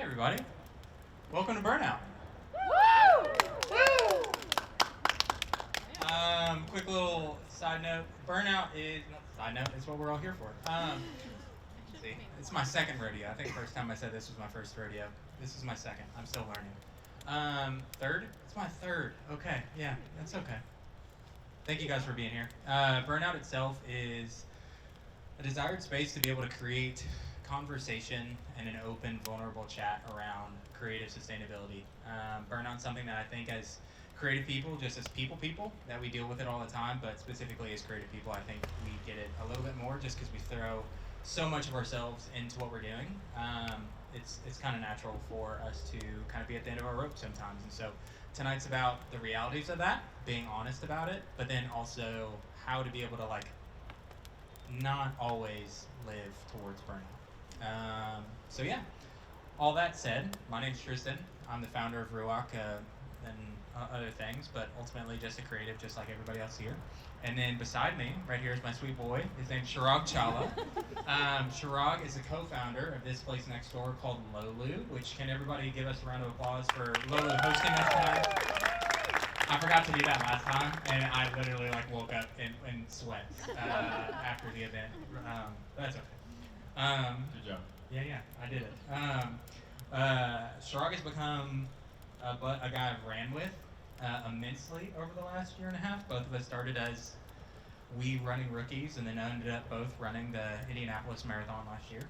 everybody. Welcome to Burnout. Quick little side note. Burnout is not side note. It's what we're all here for. See, it's my second rodeo. I think the first time I said this was my first rodeo. This is my second. I'm still learning. Third? It's my third. Okay, yeah, that's okay. Thank you guys for being here. Burnout itself is a desired space to be able to create conversation and an open, vulnerable chat around creative sustainability. Burnout's something that I think as creative people, just as people, that we deal with it all the time, but specifically as creative people, I think we get it a little bit more just because we throw so much of ourselves into what we're doing. It's kind of natural for us to kind of be at the end of our rope sometimes. And so tonight's about the realities of that, being honest about it, but then also how to be able to not always live towards burnout. So yeah, all that said, my name's Tristan. I'm the founder of Ruach and other things, but ultimately just a creative, just like everybody else here. And then beside me, right here is my sweet boy. His name's Chirag Challa. Chirag is a co-founder of this place next door called Lolu, which can everybody give us a round of applause for Lolu hosting us tonight. I forgot to do that last time, and I literally woke up in sweats after the event. That's okay. Good job. Yeah, I did it. Chirag has become a guy I've ran with immensely over the last year and a half. Both of us started as we running rookies, and then ended up both running the Indianapolis Marathon last year.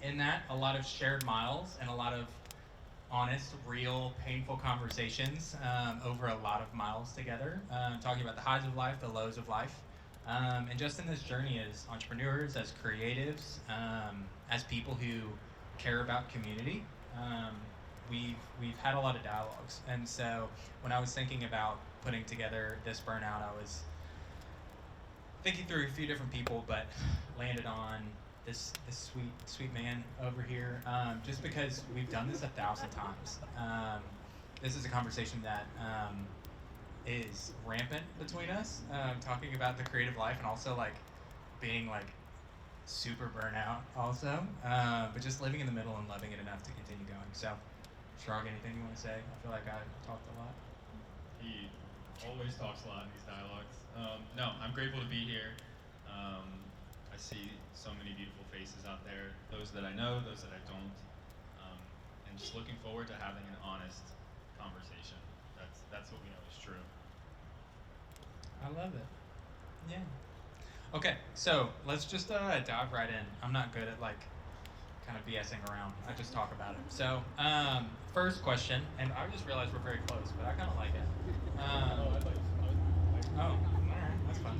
In that, a lot of shared miles and a lot of honest, real, painful conversations over a lot of miles together, talking about the highs of life, the lows of life, and just in this journey as entrepreneurs, as creatives, as people who care about community. We've had a lot of dialogues, and so when I was thinking about putting together this Burnout, I was thinking through a few different people, but landed on this sweet man over here, just because we've done this 1,000 times. This is a conversation that is rampant between us, talking about the creative life and also being super burnout also, but just living in the middle and loving it enough to continue going. So, Chirag, anything you want to say? I feel like I talked a lot. He always talks a lot in these dialogues. No, I'm grateful to be here. I see so many beautiful faces out there, those that I know, those that I don't, and just looking forward to having an honest conversation. That's what we know is true. I love it. Yeah. Okay, so let's just dive right in. I'm not good at kind of BSing around. I just talk about it. So, first question, and I just realized we're very close, but I kind of like it. All right, that's fun.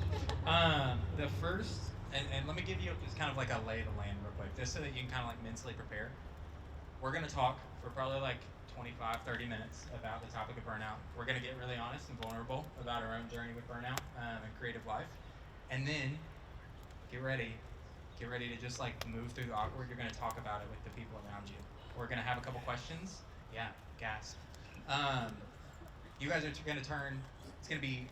The first, and let me give you just kind of a lay of the land real quick, just so that you can kind of mentally prepare. We're going to talk for probably 25, 30 minutes about the topic of burnout. We're going to get really honest and vulnerable about our own journey with burnout and creative life. And then, get ready to just move through the awkward. You're going to talk about it with the people around you. We're going to have a couple questions. Yeah, gasp. You guys are going to turn,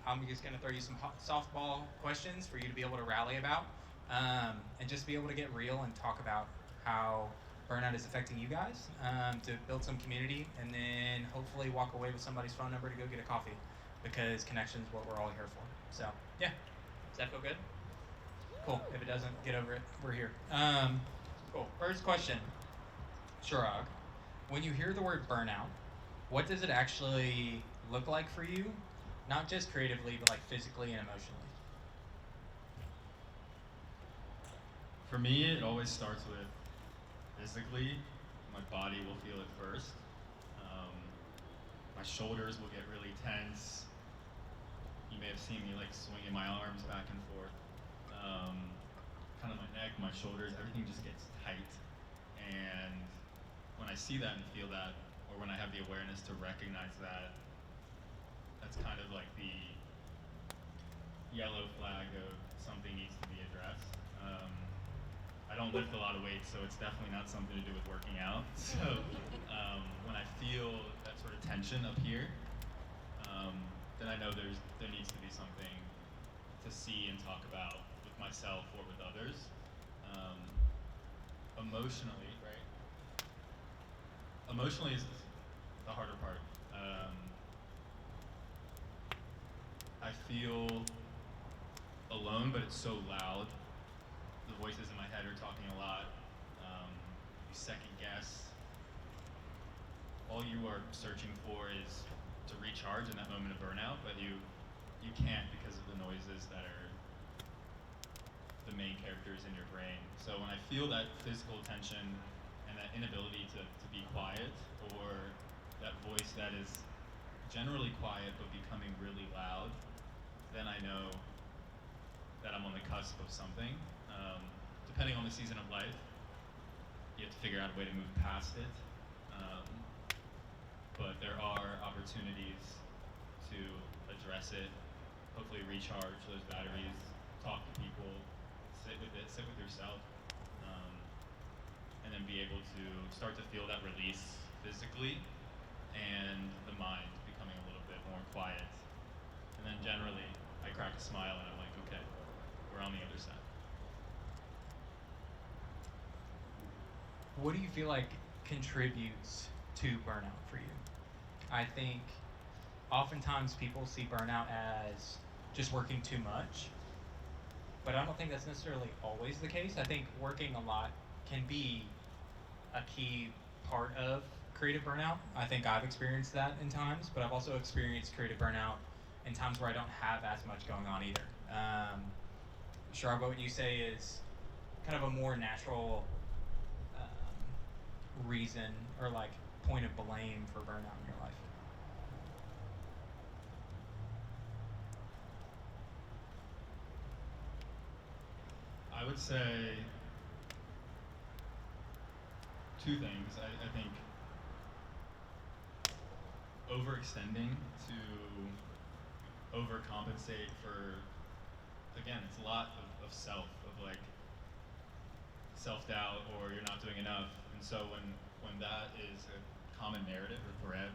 I'm just going to throw you some softball questions for you to be able to rally about, and just be able to get real and talk about how burnout is affecting you guys, to build some community, and then hopefully walk away with somebody's phone number to go get a coffee, because connection is what we're all here for. So, yeah. Does that feel good? Cool. If it doesn't, get over it. We're here. Cool. First question. Chirag, when you hear the word burnout, what does it actually look like for you? Not just creatively, but physically and emotionally. For me, it always starts with physically. My body will feel it first. My shoulders will get really tense. You may have seen me swinging my arms back and forth. Kind of my neck, my shoulders, everything just gets tight. And when I see that and feel that, or when I have the awareness to recognize that, that's kind of the yellow flag of something needs to be addressed. I don't lift a lot of weight, so it's definitely not something to do with working out. So when I feel that sort of tension up here, then I know there needs to be something to see and talk about with myself or with others. Emotionally, right? emotionally is the harder part. I feel alone, but it's so loud. The voices in my head are talking a lot. You second guess. All you are searching for is to recharge in that moment of burnout, but you can't because of the noises that are the main characters in your brain. So when I feel that physical tension and that inability to be quiet, or that voice that is generally quiet but becoming really loud, then I know that I'm on the cusp of something. Depending on the season of life, you have to figure out a way to move past it. Um, but there are opportunities to address it, hopefully recharge those batteries, talk to people, sit with it, sit with yourself, and then be able to start to feel that release physically and the mind becoming a little bit more quiet. And then generally, I crack a smile and I'm like, okay, we're on the other side. What do you feel like contributes to burnout for you? I think oftentimes people see burnout as just working too much, but I don't think that's necessarily always the case. I think working a lot can be a key part of creative burnout. I think I've experienced that in times, but I've also experienced creative burnout in times where I don't have as much going on either. Chirag, what would you say is kind of a more natural reason or like point of blame for burnout in your life? I would say two things. I think overextending to overcompensate for, again, it's a lot of self, of like self-doubt, or you're not doing enough. And so when that is a common narrative or thread,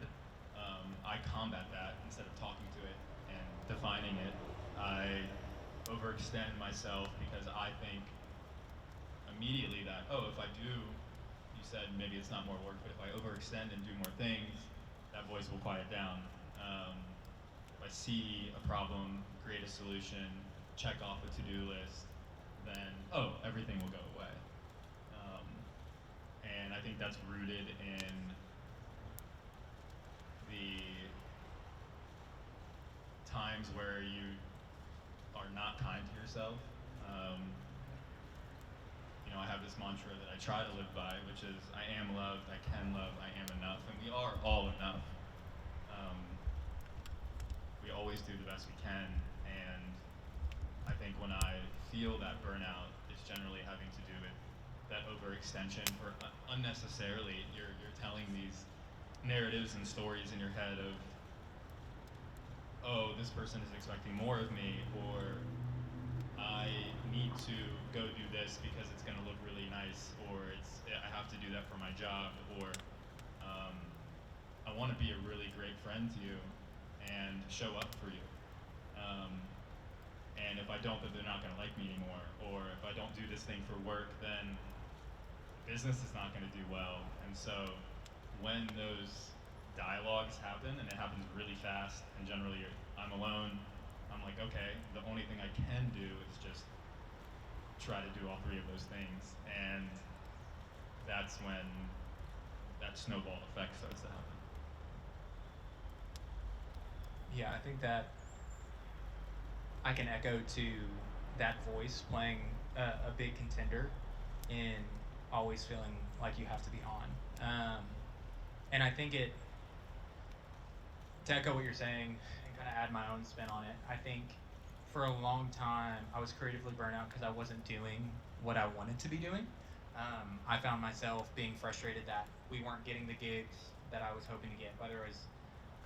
I combat that instead of talking to it and defining it. I overextend myself because I think immediately that, oh, if I do, you said maybe it's not more work, but if I overextend and do more things, that voice will quiet down. If I see a problem, create a solution, check off a to-do list, then, oh, everything will go away. And I think that's rooted in the times where you are not kind to yourself. I have this mantra that I try to live by, which is I am loved, I can love, I am enough, and we are all enough. We always do the best we can, and I think when I feel that burnout, it's generally having to do with that overextension, or unnecessarily you're telling these narratives and stories in your head of, oh, this person is expecting more of me, or I need to go do this because it's going to look really nice, or I have to do that for my job, or I want to be a really great friend to you and show up for you. And if I don't, then they're not going to like me anymore. Or if I don't do this thing for work, then business is not going to do well. And so when those dialogues happen, and it happens really fast, and generally I'm alone, I'm like, okay, the only thing I can do is just try to do all three of those things. And that's when that snowball effect starts to happen. Yeah, I think that I can echo to that voice playing a big contender in always feeling like you have to be on. And I think to echo what you're saying and kind of add my own spin on it, I think for a long time I was creatively burnt out because I wasn't doing what I wanted to be doing. I found myself being frustrated that we weren't getting the gigs that I was hoping to get, whether it was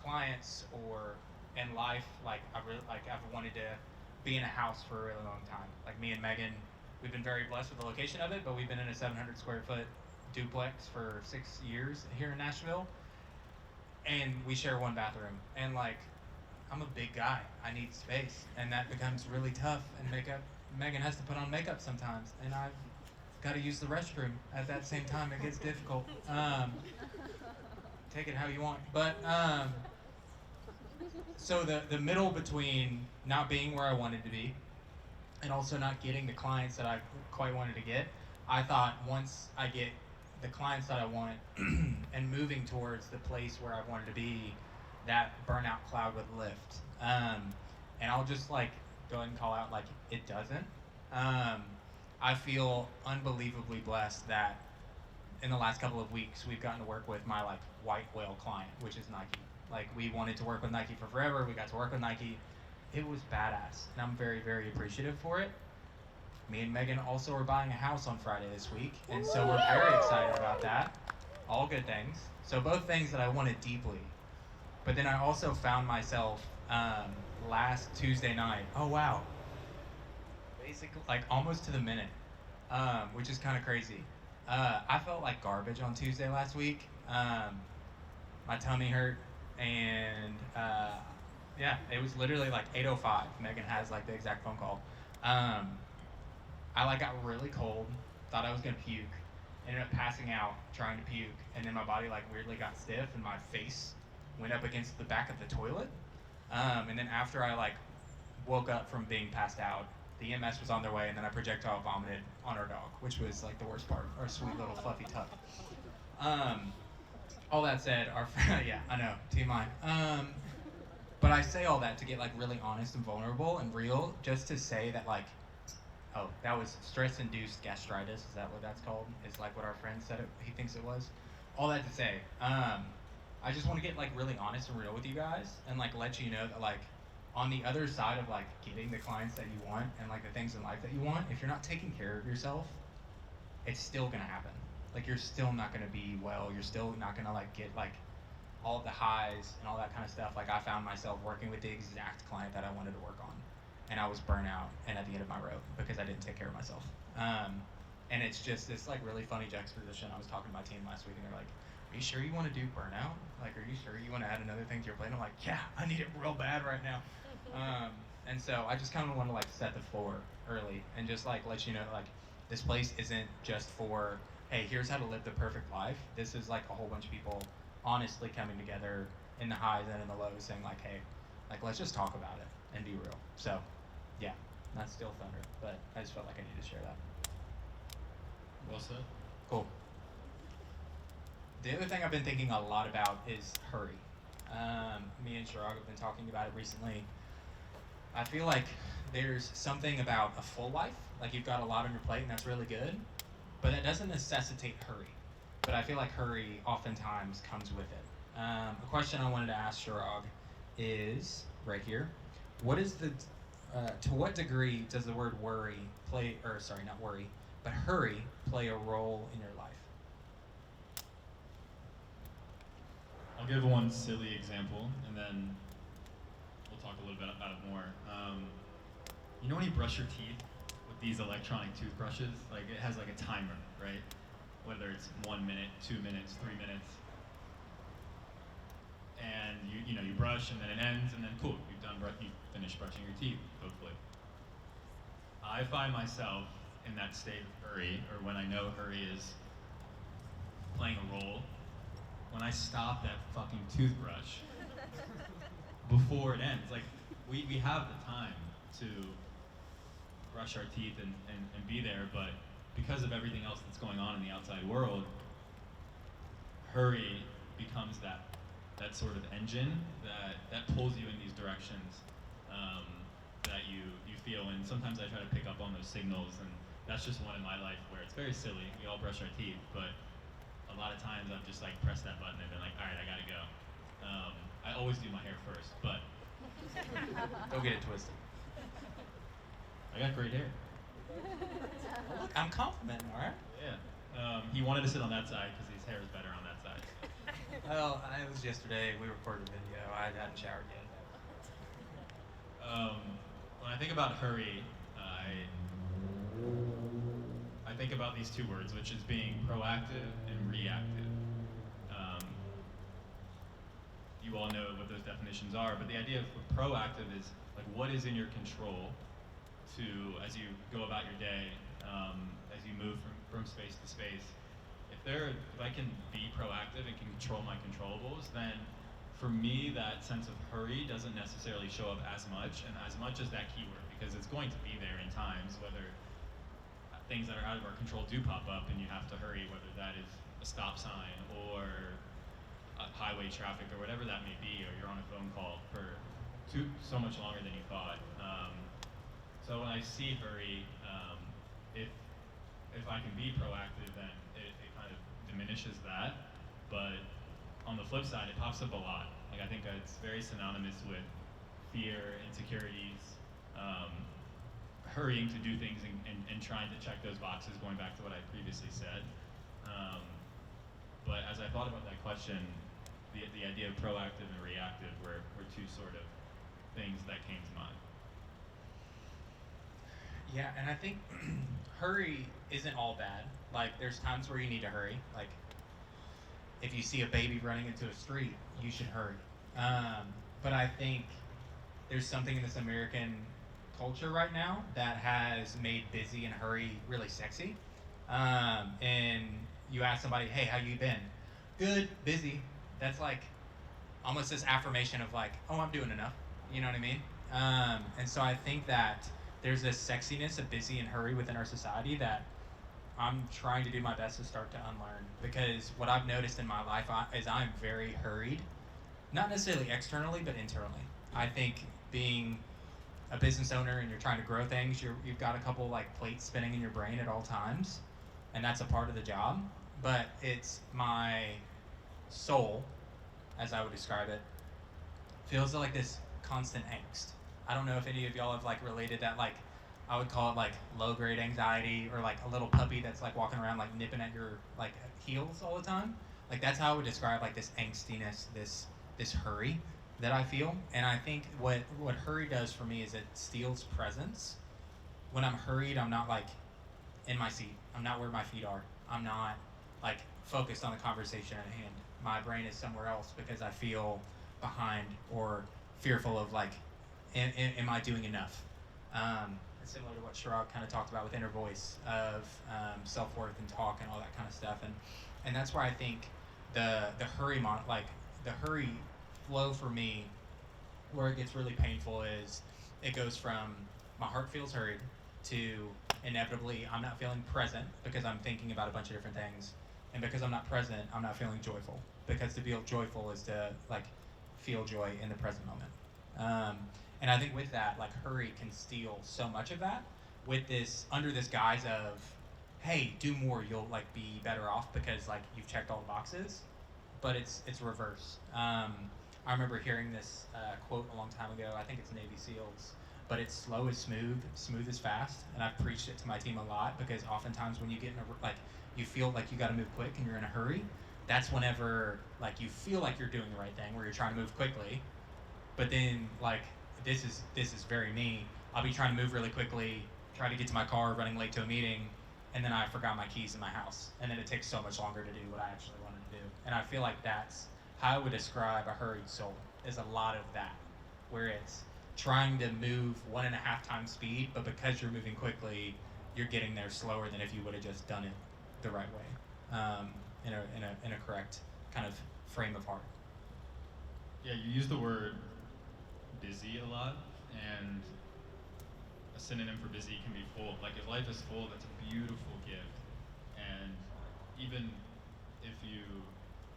clients or in life. Like I've wanted to be in a house for a really long time. Like me and Megan, we've been very blessed with the location of it, but we've been in a 700 square foot duplex for 6 years here in Nashville, and we share one bathroom. And like, I'm a big guy, I need space, and that becomes really tough. And Megan has to put on makeup sometimes, and I've got to use the restroom at that same time. It gets difficult. Take it how you want. But so the middle between not being where I wanted to be and also not getting the clients that I quite wanted to get, I thought once I get the clients that I want and moving towards the place where I wanted to be, that burnout cloud would lift. And I'll just like go ahead and call out like it doesn't. I feel unbelievably blessed that in the last couple of weeks we've gotten to work with my like white whale client, which is Nike. Like we wanted to work with Nike for forever. We got to work with Nike. It was badass, and I'm very, very appreciative for it. Me and Megan also are buying a house on Friday this week, and so we're very excited about that. All good things. So both things that I wanted deeply. But then I also found myself last Tuesday night. Oh wow. Basically, like almost to the minute, which is kind of crazy. I felt like garbage on Tuesday last week. My tummy hurt, and yeah, it was literally like 8:05. Megan has like the exact phone call. I like got really cold, thought I was gonna puke, ended up passing out trying to puke, and then my body like weirdly got stiff, and my face went up against the back of the toilet. And then after I like woke up from being passed out, the EMS was on their way, and then I projectile vomited on our dog, which was like the worst part, our sweet little fluffy tuck. All that said, our yeah, I know, TMI. But I say all that to get like really honest and vulnerable and real, just to say that like, oh, that was stress-induced gastritis. Is that what that's called? Is like what our friend said he thinks it was. All that to say, I just want to get like really honest and real with you guys, and like let you know that like on the other side of like getting the clients that you want and like the things in life that you want, if you're not taking care of yourself, it's still gonna happen. Like you're still not gonna be well. You're still not gonna like get like all of the highs and all that kind of stuff. Like I found myself working with the exact client that I wanted to work on, and I was burnt out and at the end of my rope because I didn't take care of myself. And it's just this like really funny juxtaposition. I was talking to my team last week, and they're like, "Are you sure you want to do burnout? Like, are you sure you want to add another thing to your plate?" I'm like, "Yeah, I need it real bad right now." And so I just kind of want to like set the floor early and just like let you know that like this place isn't just for, hey, here's how to live the perfect life. This is like a whole bunch of people honestly coming together in the highs and in the lows, saying like, hey, like let's just talk about it and be real. So yeah, that's still thunder, but I just felt like I needed to share that. Well said. Cool. The other thing I've been thinking a lot about is hurry. Me and Chirag have been talking about it recently. I feel like there's something about a full life, like you've got a lot on your plate and that's really good, but that doesn't necessitate hurry. But I feel like hurry oftentimes comes with it. A question I wanted to ask Chirag is, right here, what is the, to what degree does the word worry play, or sorry, not worry, but hurry play a role in your life? I'll give one silly example, and then we'll talk a little bit about it more. You know when you brush your teeth with these electronic toothbrushes? Like it has like a timer, right? Whether it's 1 minute, 2 minutes, 3 minutes. And you know, you brush and then it ends, and then cool, you finished brushing your teeth, hopefully. I find myself in that state of hurry, or when I know hurry is playing a role, when I stop that fucking toothbrush before it ends. Like, we have the time to brush our teeth and be there, but because of everything else that's going on in the outside world, hurry becomes that sort of engine that pulls you in these directions that you feel. And sometimes I try to pick up on those signals, and that's just one in my life where it's very silly. We all brush our teeth, but a lot of times I've just like pressed that button and been like, all right, I gotta go. I always do my hair first, but don't get it twisted. I got great hair. Well, look, I'm complimenting, all right? Yeah. He wanted to sit on that side because his hair is better on that side. Well, it was yesterday. We recorded a video. I hadn't showered yet. When I think about hurry, I think about these two words, which is being proactive and reactive. You all know what those definitions are, but the idea of proactive is like what is in your control to, as you go about your day, as you move from space to space. If I can be proactive and can control my controllables, then for me that sense of hurry doesn't necessarily show up as much as that keyword, because it's going to be there in times, whether things that are out of our control do pop up and you have to hurry, whether that is a stop sign or highway traffic or whatever that may be, or you're on a phone call for so much longer than you thought. So when I see hurry, if I can be proactive, then it kind of diminishes that. But on the flip side, it pops up a lot. Like, I think it's very synonymous with fear, insecurities, hurrying to do things and trying to check those boxes, going back to what I previously said. But as I thought about that question, the idea of proactive and reactive were two sort of things that came to mind. Yeah, and I think hurry isn't all bad. Like, there's times where you need to hurry. Like, if you see a baby running into a street, you should hurry. But I think there's something in this American culture right now that has made busy and hurry really sexy. And you ask somebody, hey, how you been? Good, busy. That's like almost this affirmation of like, oh, I'm doing enough. You know what I mean? And so I think that there's this sexiness of busy and hurry within our society that I'm trying to do my best to start to unlearn. Because what I've noticed in my life is I'm very hurried. Not necessarily externally, but internally. I think being a business owner and you're trying to grow things, you've got a couple like plates spinning in your brain at all times. And that's a part of the job. But it's my soul, as I would describe it, feels like this constant angst. I don't know if any of y'all have like related that, like I would call it like low grade anxiety, or like a little puppy that's like walking around like nipping at your like heels all the time. Like that's how I would describe like this angstiness, this hurry that I feel. And I think what hurry does for me is it steals presence. When I'm hurried, I'm not like in my seat. I'm not where my feet are. I'm not like focused on the conversation at hand. My brain is somewhere else because I feel behind or fearful of like, am I doing enough? It's similar to what Chirag kind of talked about with inner voice of self-worth and talk and all that kind of stuff. And that's where I think the hurry flow for me, where it gets really painful is it goes from my heart feels hurried to inevitably I'm not feeling present because I'm thinking about a bunch of different things. And because I'm not present, I'm not feeling joyful. Because to feel joyful is to like feel joy in the present moment. And I think with that, like hurry can steal so much of that with this, under this guise of, hey, do more, you'll like be better off because like you've checked all the boxes. But it's reverse. I remember hearing this quote a long time ago. I think it's Navy SEALs, but it's slow is smooth, smooth is fast. And I've preached it to my team a lot because oftentimes when you get in a, like, you feel like you got to move quick and you're in a hurry, that's whenever like you feel like you're doing the right thing, where you're trying to move quickly. But then like this is very me. I'll be trying to move really quickly, try to get to my car, running late to a meeting, and then I forgot my keys in my house, and then it takes so much longer to do what I actually wanted to do. And I feel like that's how I would describe a hurried soul. Is a lot of that, where it's trying to move 1.5 times speed, but because you're moving quickly, you're getting there slower than if you would have just done it the right way, in a correct kind of frame of heart. Yeah, you use the word busy a lot, and a synonym for busy can be full. Like if life is full, that's a beautiful gift. And even if you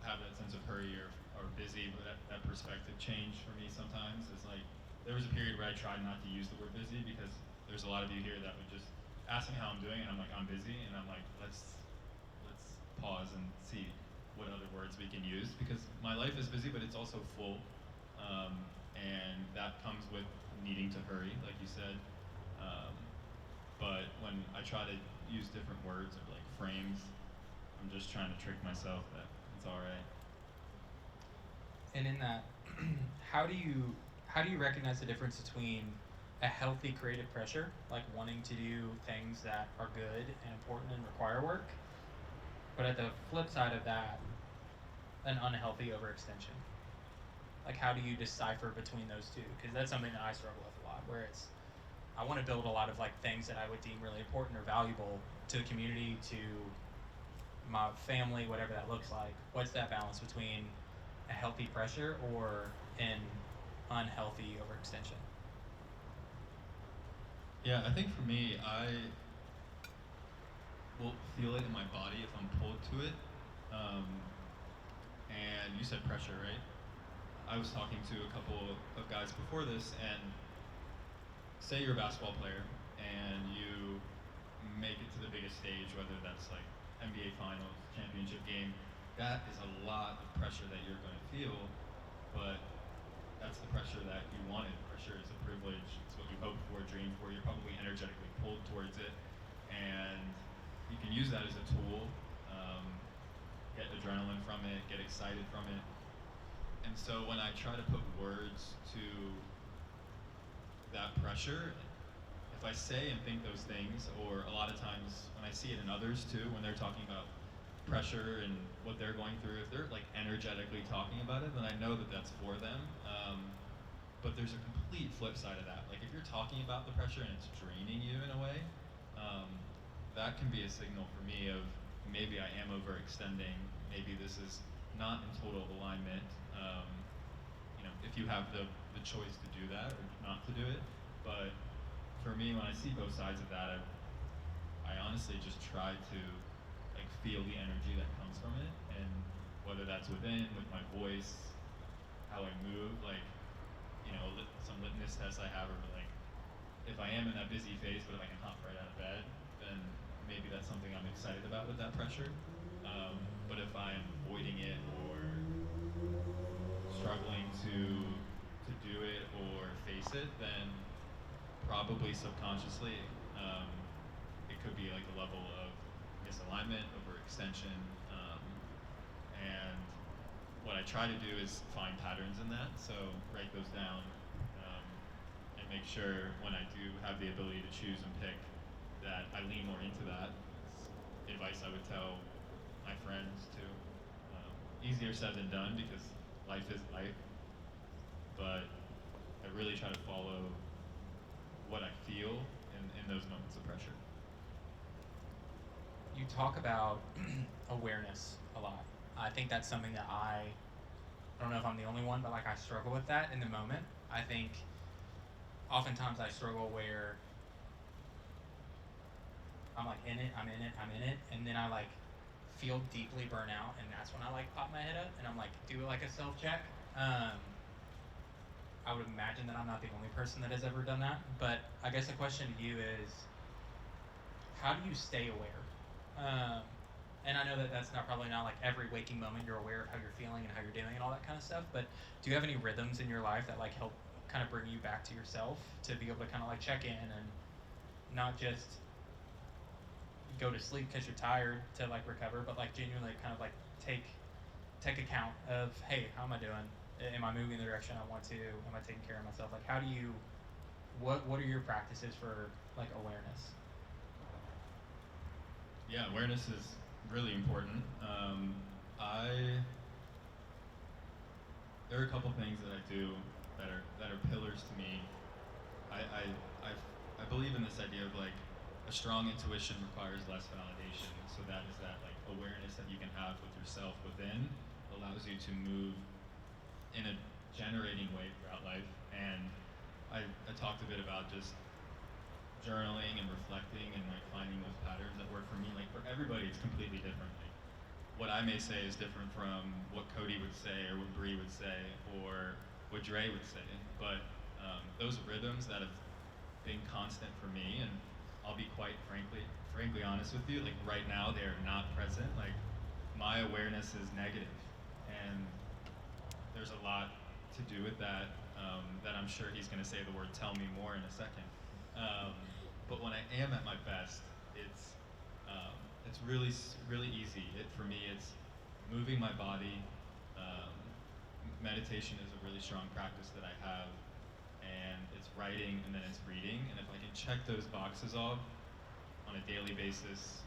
have that sense of hurry or busy, but that perspective change for me sometimes is like, there was a period where I tried not to use the word busy because there's a lot of you here that would just ask me how I'm doing, and I'm like, I'm busy, and I'm like, let's pause and see what other words we can use, because my life is busy, but it's also full, and that comes with needing to hurry, like you said. But when I try to use different words or like frames, I'm just trying to trick myself that it's all right. And in that, how do you recognize the difference between a healthy creative pressure, like wanting to do things that are good and important and require work, but at the flip side of that, an unhealthy overextension? Like, how do you decipher between those two? Because that's something that I struggle with a lot, where it's, I want to build a lot of like things that I would deem really important or valuable to the community, to my family, whatever that looks like. What's that balance between a healthy pressure or an unhealthy overextension? Yeah, I think for me, I will feel it in my body if I'm pulled to it. Um, and you said pressure, right? I was talking to a couple of guys before this, and say you're a basketball player and you make it to the biggest stage, whether that's like NBA Finals, championship game. That is a lot of pressure that you're going to feel, but that's the pressure that you wanted. Pressure is a privilege. It's what you hoped for, dreamed for. You're probably energetically pulled towards it, and you can use that as a tool. Get adrenaline from it, get excited from it. And so when I try to put words to that pressure, if I say and think those things, or a lot of times when I see it in others too, when they're talking about pressure and what they're going through, if they're like energetically talking about it, then I know that that's for them. But there's a complete flip side of that. Like if you're talking about the pressure and it's draining you in a way, that can be a signal for me of maybe I am overextending. Maybe this is not in total alignment. If you have the choice to do that or not to do it. But for me, when I see both sides of that, I honestly just try to like feel the energy that comes from it, and whether that's within, with my voice, how I move, like some litmus tests I have are like, if I am in that busy phase, but if I can hop right out of bed, then maybe that's something I'm excited about with that pressure. But if I'm avoiding it or struggling to do it or face it, then probably subconsciously it could be like a level of misalignment, overextension, and what I try to do is find patterns in that. So write those down and make sure when I do have the ability to choose and pick that I lean more into that. It's advice I would tell my friends too. Easier said than done because life is life, but I really try to follow what I feel in those moments of pressure. You talk about awareness a lot. I think that's something that I don't know if I'm the only one, but like I struggle with that in the moment. I think oftentimes I struggle where I'm like in it, I'm in it, I'm in it, and then I like feel deeply burnt out, and that's when I like pop my head up and I'm like do like a self check. I would imagine that I'm not the only person that has ever done that, but I guess the question to you is, how do you stay aware? And I know that that's not probably not like every waking moment you're aware of how you're feeling and how you're doing and all that kind of stuff, but do you have any rhythms in your life that like help kind of bring you back to yourself to be able to kind of like check in and not just go to sleep because you're tired to like recover, but like genuinely kind of like take account of, hey, how am I doing? Am I moving in the direction I want to? Am I taking care of myself? Like, how do you? What are your practices for like awareness? Yeah, awareness is really important. There are a couple things that I do that are pillars to me. I believe in this idea of like a strong intuition requires less validation. So that is that like awareness that you can have with yourself within allows you to move in a generating way throughout life. And I talked a bit about just journaling and reflecting and like finding those patterns that work for me. Like for everybody, it's completely different. Like what I may say is different from what Cody would say or what Bree would say or what Dre would say. But those rhythms that have been constant for me, and I'll be quite frankly honest with you, like right now they are not present. Like my awareness is negative, and there's a lot to do with that. That I'm sure he's going to say the word "tell me more" in a second. But when I am at my best, it's really easy. For me, it's moving my body. Meditation is a really strong practice that I have, and it's writing and then it's reading. And if I can check those boxes off on a daily basis,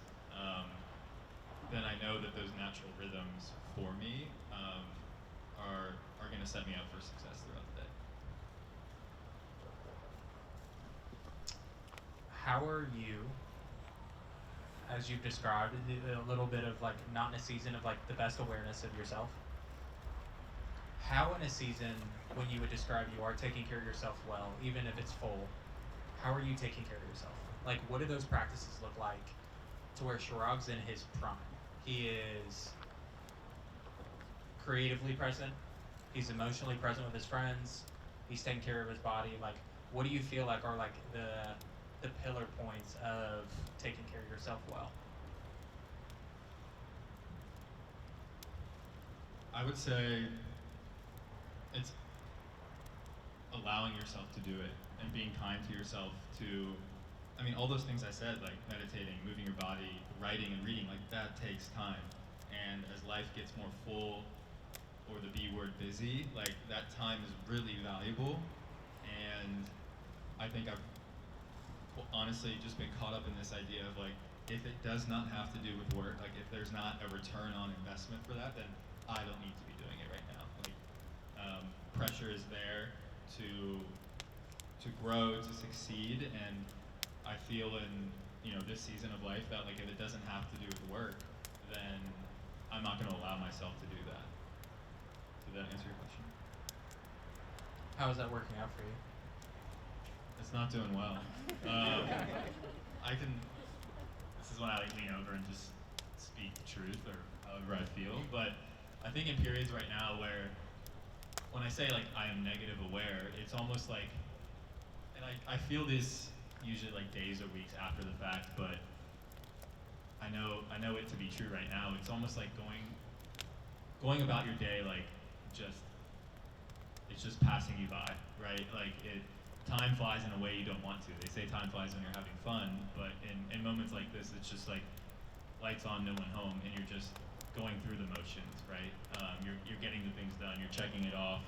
then I know that those natural rhythms for me are going to set me up for success throughout the day. how are you, as you've described, a little bit of like not in a season of like the best awareness of yourself? How in a season when you would describe you are taking care of yourself well, even if it's full, how are you taking care of yourself? Like, what do those practices look like to where Chirag's in his prime? He is creatively present. He's emotionally present with his friends. He's taking care of his body. Like, what do you feel like are like the pillar points of taking care of yourself well? I would say it's allowing yourself to do it and being kind to yourself to, I mean, all those things I said, like meditating, moving your body, writing and reading, like that takes time. And as life gets more full, or the B word busy, like that time is really valuable. And I think I've honestly just been caught up in this idea of like, if it does not have to do with work, like if there's not a return on investment for that, then I don't need to be doing it right now. Like, pressure is there to grow, to succeed, and I feel in this season of life that like if it doesn't have to do with work, then I'm not going to allow myself to do that. Did that answer your question? How is that working out for you? It's not doing well. I can. This is when I like lean over and just speak the truth or however I feel. But I think in periods right now where when I say like I am negative aware, it's almost like, and I feel this usually like days or weeks after the fact, but I know it to be true right now. It's almost like going about your day like it's just passing you by, right? Like time flies in a way you don't want to. They say time flies when you're having fun, but in moments like this, it's just like lights on, no one home, and you're just going through the motions, right? You're getting the things done, you're checking it off.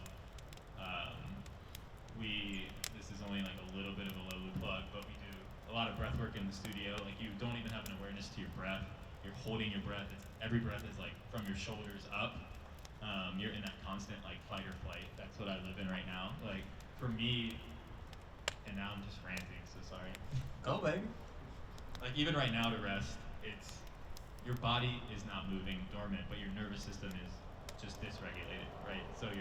This is only like a little bit of a low plug, but we do a lot of breath work in the studio. Like you don't even have an awareness to your breath. You're holding your breath. Every breath is like from your shoulders up. You're in that constant like fight or flight. That's what I live in right now. Like for me, and now I'm just ranting, so sorry. Go, baby. Like even right now to rest, it's your body is not moving dormant, but your nervous system is just dysregulated, right? So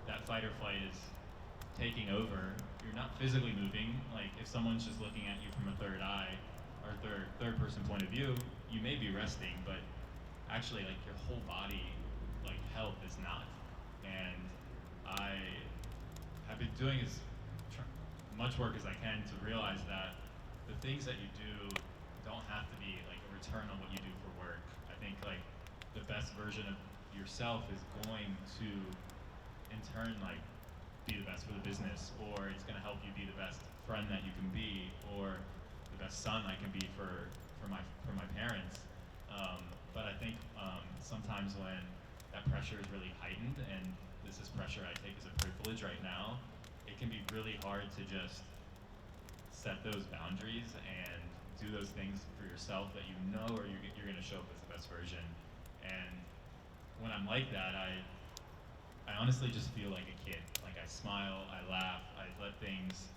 that fight or flight is taking over. You're not physically moving. Like if someone's just looking at you from a third eye or third person point of view, you may be resting, but actually like your whole body like health is not. And I have been doing as much work as I can to realize that the things that you do don't have to be like a return on what you do for work. I think like the best version of yourself is going to in turn like be the best for the business, or it's going to help you be the best friend that you can be, or the best son I can be for my parents. But I think sometimes when that pressure is really heightened, and this is pressure I take as a privilege right now, it can be really hard to just set those boundaries and do those things for yourself that you know or you're going to show up as the best version. And when I'm like that, I honestly just feel like a kid. Like I smile, I laugh, I let things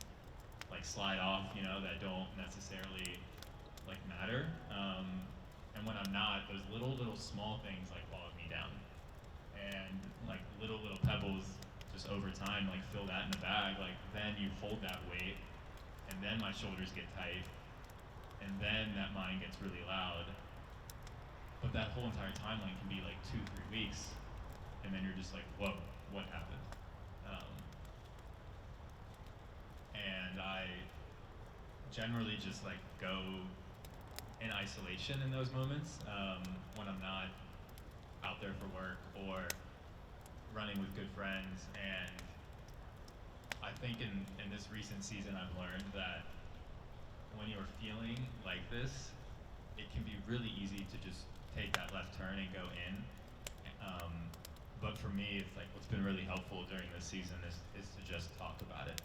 like slide off, that don't necessarily like matter. And when I'm not, those little small things like bog me down. And like little pebbles just over time like fill that in the bag. Like then you hold that weight, and then my shoulders get tight, and then that mind gets really loud. But that whole entire timeline can be like 2-3 weeks, and then you're just like, whoa, what happened? And I generally just like go in isolation in those moments when I'm not out there for work or running with good friends. And I think in this recent season I've learned that when you're feeling like this, it can be really easy to just take that left turn and go in. But for me, it's like what's been really helpful during this season is to just talk about it.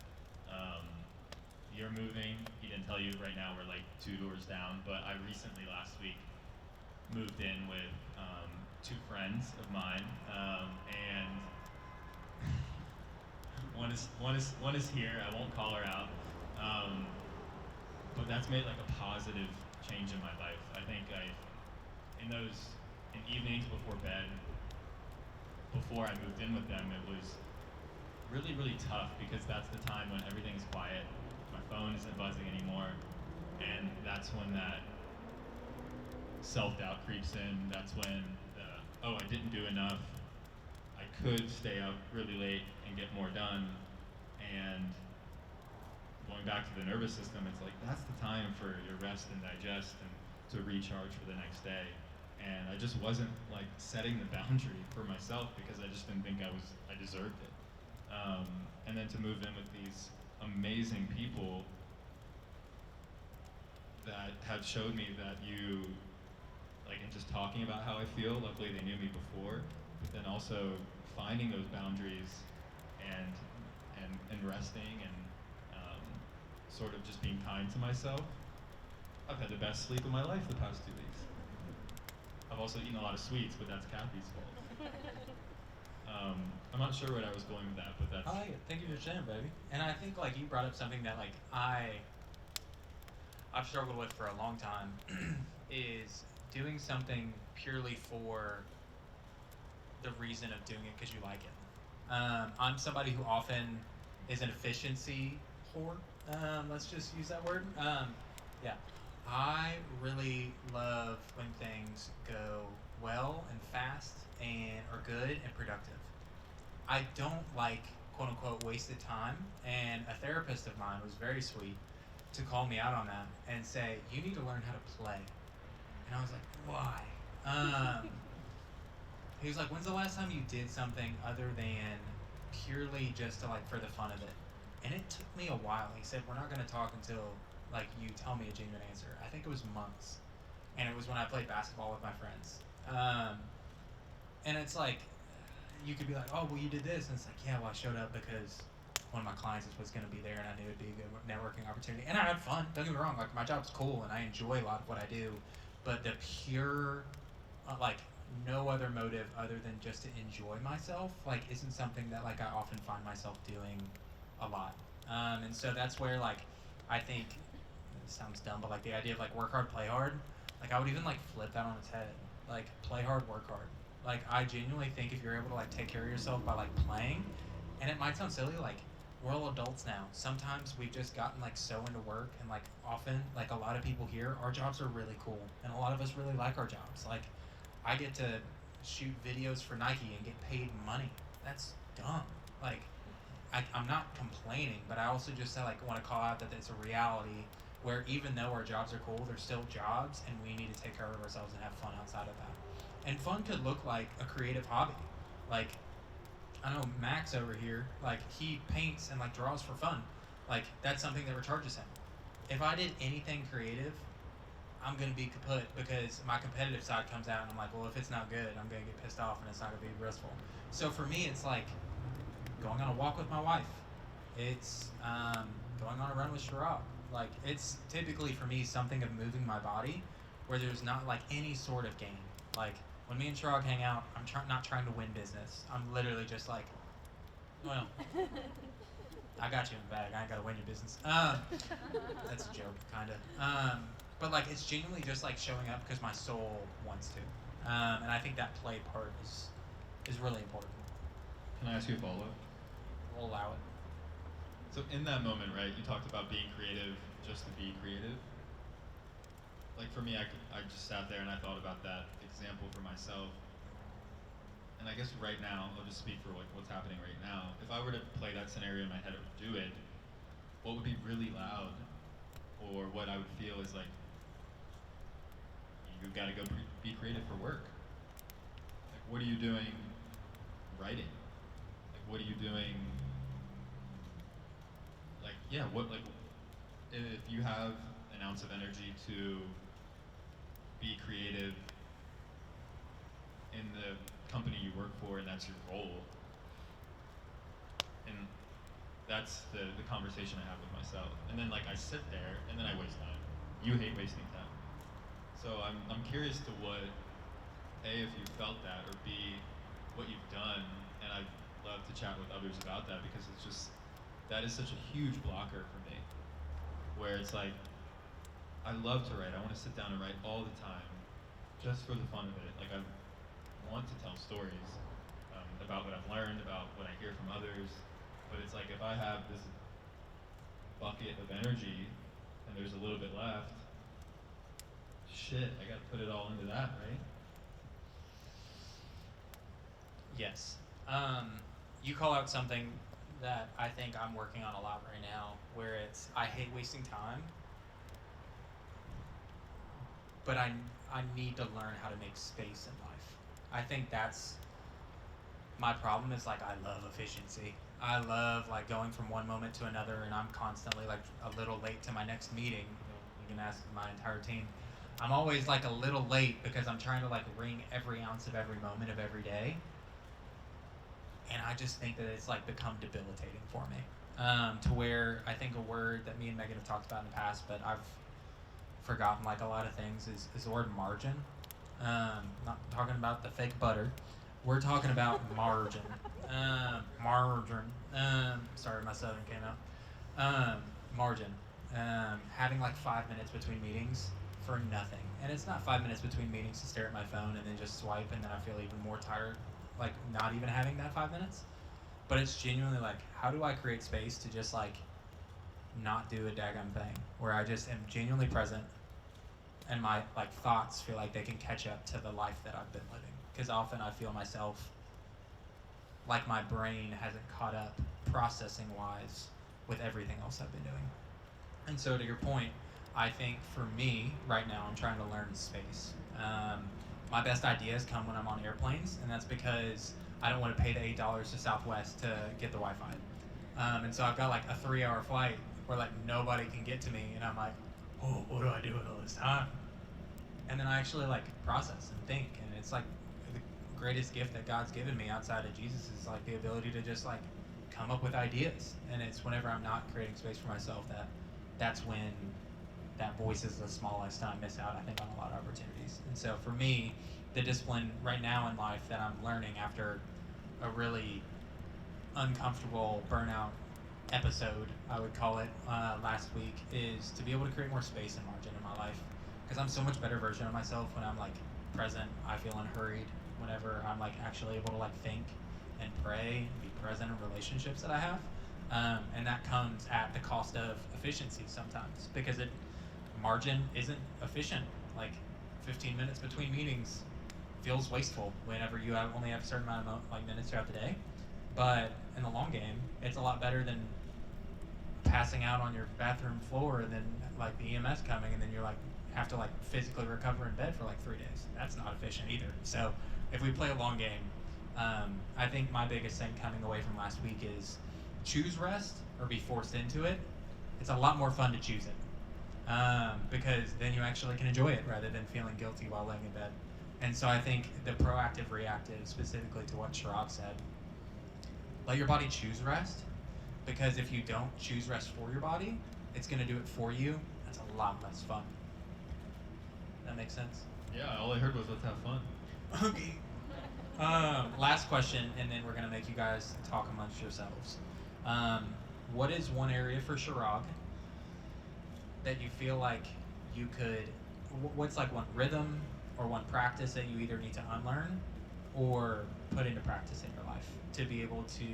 You're moving. He didn't tell you right now we're like 2 doors down, but I recently last week moved in with 2 friends of mine, and one is here. I won't call her out. but that's made like a positive change in my life. I think in those in evenings before bed, before I moved in with them, it was really, really tough because that's the time when everything's quiet, my phone isn't buzzing anymore, and that's when that self-doubt creeps in. That's when oh, I didn't do enough. I could stay out really late and get more done. And going back to the nervous system, it's like that's the time for your rest and digest and to recharge for the next day. And I just wasn't like setting the boundary for myself because I just didn't think I deserved it. And then to move in with these amazing people that have showed me that you, like in just talking about how I feel, luckily they knew me before, but then also finding those boundaries and and resting and sort of just being kind to myself. I've had the best sleep of my life the past 2 weeks. I've also eaten a lot of sweets, but that's Kathy's fault. I'm not sure what I was going with that, but that's. I like it. Thank you for sharing, baby. And I think like you brought up something that like I've struggled with for a long time is doing something purely for the reason of doing it because you like it. I'm somebody who often is an efficiency whore. Let's just use that word. Yeah. I really love when things go well and fast and are good and productive. I don't like quote unquote wasted time, and a therapist of mine was very sweet to call me out on that and say, you need to learn how to play. And I was like, why? He was like, when's the last time you did something other than purely just to like for the fun of it? And it took me a while. He said, we're not going to talk until like you tell me a genuine answer. I think it was months. And it was when I played basketball with my friends. And it's like, you could be like, oh, well, you did this. And it's like, yeah, well, I showed up because one of my clients was going to be there and I knew it'd be a good networking opportunity. And I had fun. Don't get me wrong. Like, my job's cool and I enjoy a lot of what I do. But the pure, like, no other motive other than just to enjoy myself, like, isn't something that, like, I often find myself doing a lot. And so that's where, like, I think, it sounds dumb, but, like, the idea of, like, work hard, play hard, like, I would even, like, flip that on its head. Like, play hard, work hard. Like, I genuinely think if you're able to, like, take care of yourself by, like, playing, and it might sound silly, like, we're all adults now. Sometimes we've just gotten, like, so into work, and, like, often, like, a lot of people here, our jobs are really cool, and a lot of us really like our jobs. Like, I get to shoot videos for Nike and get paid money. That's dumb. Like, I'm not complaining, but I also just like want to call out that it's a reality where even though our jobs are cool, they're still jobs, and we need to take care of ourselves and have fun outside of that. And fun could look like a creative hobby. Like, I know Max over here, like, he paints and, like, draws for fun. Like, that's something that recharges him. If I did anything creative, I'm going to be kaput because my competitive side comes out and I'm like, well, if it's not good, I'm going to get pissed off and it's not going to be restful. So for me, it's like going on a walk with my wife. It's going on a run with Chirag. Like, it's typically for me something of moving my body where there's not like any sort of gain. Like, when me and Chirag hang out, I'm not trying to win business. I'm literally just like, well, I got you in the bag. I ain't got to win your business. That's a joke, kind of. But, like, it's genuinely just, like, showing up because my soul wants to. And I think that play part is really important. Can I ask you a follow-up? We'll allow it. So in that moment, right, you talked about being creative just to be creative. Like, for me, I just sat there and I thought about that example for myself. And I guess right now, I'll just speak for like what's happening right now. If I were to play that scenario in my head or do it, what would be really loud, or what I would feel is like, you've got to go be creative for work. Like, what are you doing writing? Like, what are you doing? Like, yeah, if you have an ounce of energy to be creative in the company you work for and that's your role, and that's the conversation I have with myself. And then, like, I sit there and then I waste time. You hate wasting time. So I'm curious to what, A, if you felt that, or B, what you've done, and I'd love to chat with others about that because it's just, that is such a huge blocker for me, where it's like, I love to write. I want to sit down and write all the time, just for the fun of it. Like I want to tell stories about what I've learned, about what I hear from others. But it's like if I have this bucket of energy and there's a little bit left, shit, I got to put it all into that, right? Yes. You call out something that I think I'm working on a lot right now, where it's I hate wasting time, but I need to learn how to make space in life. I think that's my problem is like I love efficiency. I love like going from one moment to another, and I'm constantly like a little late to my next meeting. You can ask my entire team. I'm always like a little late because I'm trying to like wring every ounce of every moment of every day, and I just think that it's like become debilitating for me. To where I think a word that me and Megan have talked about in the past, but I've forgotten like a lot of things is the word margin. Not talking about the fake butter. We're talking about margin. Margin. Sorry, my southern came out. Margin. Having like 5 minutes between meetings for nothing. And it's not 5 minutes between meetings to stare at my phone and then just swipe and then I feel even more tired, like not even having that 5 minutes. But it's genuinely like, how do I create space to just like not do a daggum thing where I just am genuinely present and my like thoughts feel like they can catch up to the life that I've been living. Because often I feel myself like my brain hasn't caught up processing wise with everything else I've been doing. And so to your point, I think for me right now I'm trying to learn space. My best ideas come when I'm on airplanes, and that's because I don't want to pay the $8 to Southwest to get the Wi-Fi. And so I've got like a 3-hour flight where like nobody can get to me, and I'm like, oh, what do I do with all this time? And then I actually like process and think, and it's like the greatest gift that God's given me outside of Jesus is like the ability to just like come up with ideas. And it's whenever I'm not creating space for myself that's when that voice is the smallest and I miss out, I think, on a lot of opportunities. And so for me, the discipline right now in life that I'm learning after a really uncomfortable burnout episode, I would call it, last week, is to be able to create more space and margin in my life. Because I'm so much better version of myself when I'm like present. I feel unhurried whenever I'm like actually able to like think and pray and be present in relationships that I have. And that comes at the cost of efficiency sometimes because margin isn't efficient. Like 15 minutes between meetings feels wasteful whenever you only have a certain amount of like minutes throughout the day. But in the long game, it's a lot better than passing out on your bathroom floor and then like the EMS coming and then you're like have to like physically recover in bed for like 3 days. That's not efficient either. So if we play a long game, I think my biggest thing coming away from last week is choose rest or be forced into it. It's a lot more fun to choose it because then you actually can enjoy it rather than feeling guilty while laying in bed. And so I think the proactive reactive, specifically to what Chirag said, let your body choose rest, because if you don't choose rest for your body, it's going to do it for you. That's a lot less fun. That makes sense? Yeah, all I heard was let's have fun. Okay. Last question, and then we're going to make you guys talk amongst yourselves. What is one area for Chirag that you feel like you could, what's like one rhythm or one practice that you either need to unlearn or put into practice in your life to be able to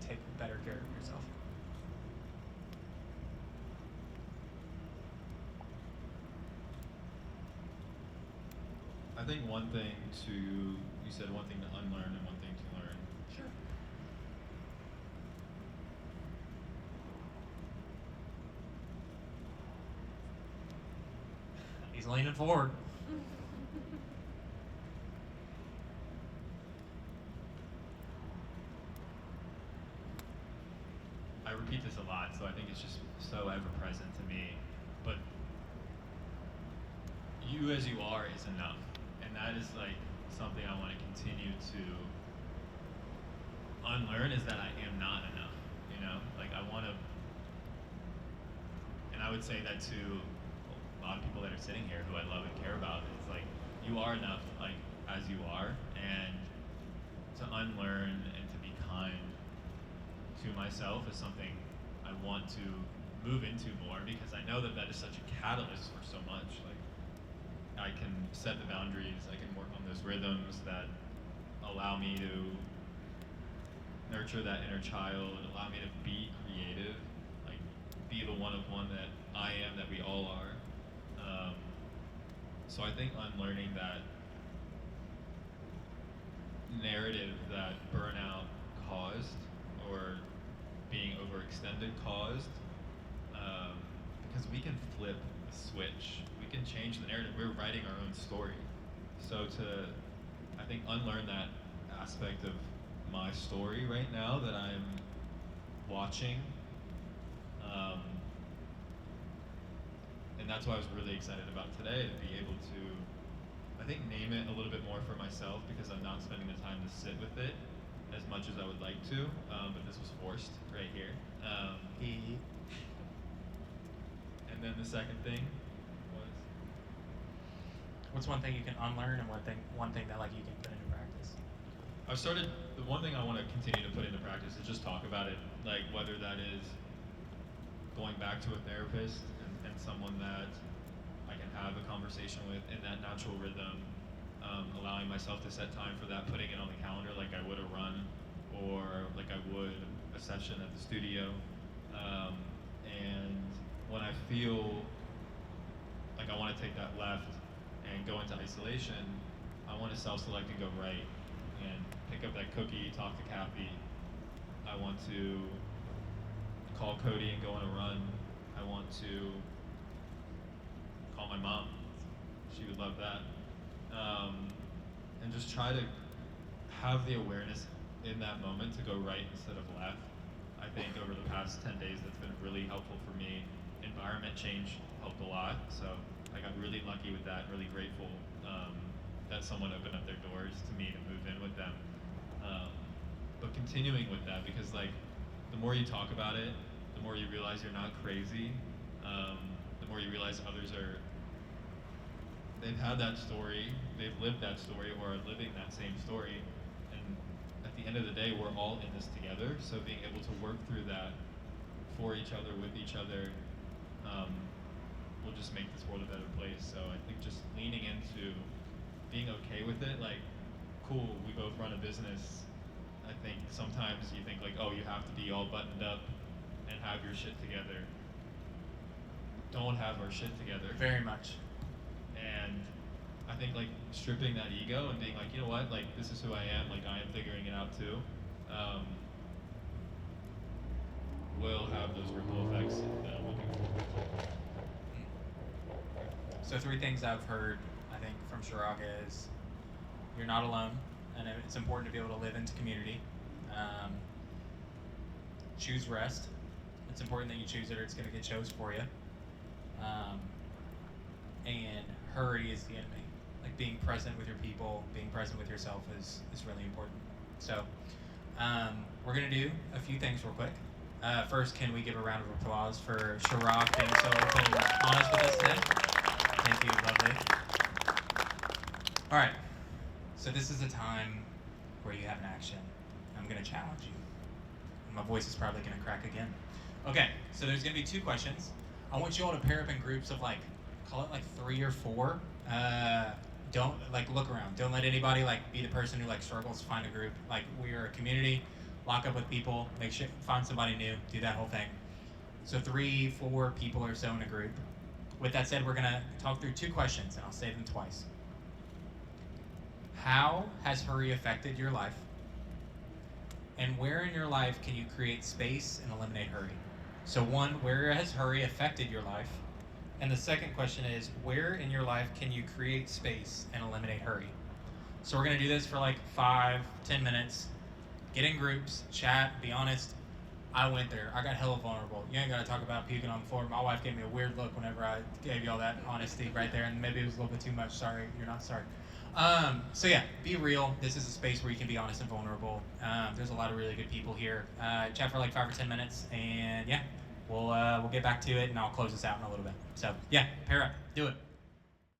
take better care of yourself? I think you said one thing to unlearn and one thing to learn. Sure. He's leaning forward. I repeat this a lot, so I think it's just so ever present to me. But you as you are is enough. And that is like something I want to continue to unlearn, is that I am not enough. You know? Like I want to, and I would say that to a lot of people that are sitting here who I love and care about. It's like you are enough, like as you are, and to unlearn and to be kind to myself is something I want to move into more, because I know that that is such a catalyst for so much. Like, I can set the boundaries, I can work on those rhythms that allow me to nurture that inner child, allow me to be creative, like be the one of one that I am, that we all are. So I think unlearning that narrative that burnout caused, or being overextended caused, because we can flip the switch, we can change the narrative. We're writing our own story. So to, I think, unlearn that aspect of my story right now that I'm watching, and that's why I was really excited about today, to be able to, I think, name it a little bit more for myself, because I'm not spending the time to sit with it as much as I would like to, but this was forced right here. And then the second thing was, what's one thing you can unlearn, and one thing that like you can put into practice? The one thing I want to continue to put into practice is just talk about it, like whether that is going back to a therapist and someone that I can have a conversation with in that natural rhythm, allowing myself to set time for that, putting it on the calendar like I would a run, or like I would a session at the studio. And when I feel like I want to take that left and go into isolation, I want to self-select and go right and pick up that cookie, talk to Kathy. I want to call Cody and go on a run. I want to call my mom. She would love that. And just try to have the awareness in that moment to go right instead of left. I think over the past 10 days that's been really helpful for me. Environment change helped a lot, so I got really lucky with that, really grateful that someone opened up their doors to me to move in with them. But continuing with that, because like the more you talk about it, the more you realize you're not crazy, the more you realize others they've had that story, they've lived that story, or are living that same story, and at the end of the day, we're all in this together, so being able to work through that for each other, with each other, will just make this world a better place. So I think just leaning into being okay with it, like, cool, we both run a business. I think sometimes you think like, oh, you have to be all buttoned up and have your shit together. Don't have our shit together. Very much. And I think like stripping that ego and being like, you know what, like this is who I am, like I am figuring it out too, will have those ripple effects that I'm looking for. So 3 things I've heard, I think, from Chirag is you're not alone, and it's important to be able to live into community. Choose rest. It's important that you choose it, or it's going to get chose for you. And hurry is the enemy. Like being present with your people, being present with yourself is really important. So we're going to do a few things real quick. First, can we give a round of applause for Chirag being so open and honest with us today? Thank you, lovely. All right, so this is a time where you have an action. I'm going to challenge you. My voice is probably going to crack again. Okay, so there's going to be 2 questions. I want you all to pair up in groups of like, call it like 3 or 4. Don't like look around. Don't let anybody like be the person who like struggles to find a group. Like we are a community. Lock up with people. Make sure find somebody new. Do that whole thing. So 3, 4 people or so in a group. With that said, we're gonna talk through 2 questions, and I'll say them twice. How has hurry affected your life? And where in your life can you create space and eliminate hurry? So 1, where has hurry affected your life? And the second question is, where in your life can you create space and eliminate hurry? So we're gonna do this for like 5, 10 minutes. Get in groups, chat, be honest. I went there. I got hella vulnerable. You ain't gotta talk about puking on the floor. My wife gave me a weird look whenever I gave you all that honesty right there, and maybe it was a little bit too much. Sorry, you're not sorry. So yeah, be real. This is a space where you can be honest and vulnerable. There's a lot of really good people here. Chat for like 5 or 10 minutes, and yeah, we'll get back to it, and I'll close this out in a little bit. So yeah, pair up, do it.